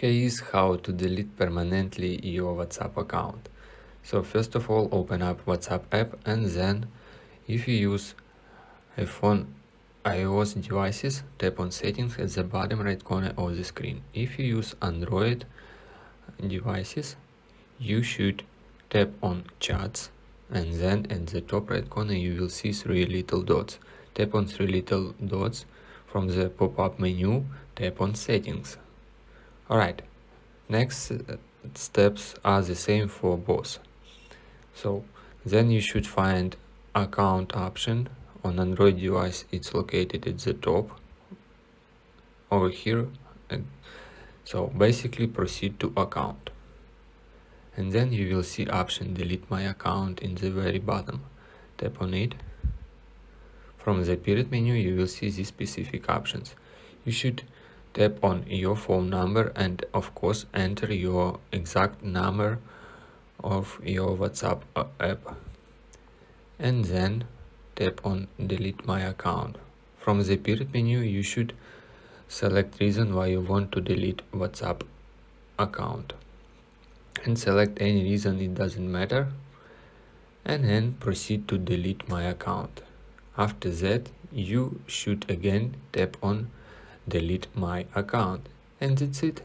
Here's how to delete permanently your WhatsApp account. So first of all, open up WhatsApp app, and then if you use iPhone iOS devices, tap on settings at the bottom right corner of the screen. If you use Android devices, you should tap on chats, and then at the top right corner you will see three little dots. Tap on three little dots. From the pop-up menu, tap on settings. Alright, next steps are the same for both. So then you should find account option. On Android device it's located at the top over here. So basically proceed to account, and then you will see option delete my account in the very bottom. Tap on it. From the period menu you will see these specific options. You should tap on your phone number and of course enter your exact number of your WhatsApp app, and then tap on delete my account. From the period menu you should select reason why you want to delete WhatsApp account and select any reason, it doesn't matter, and then proceed to delete my account. After that you should again tap on delete my account, and that's it.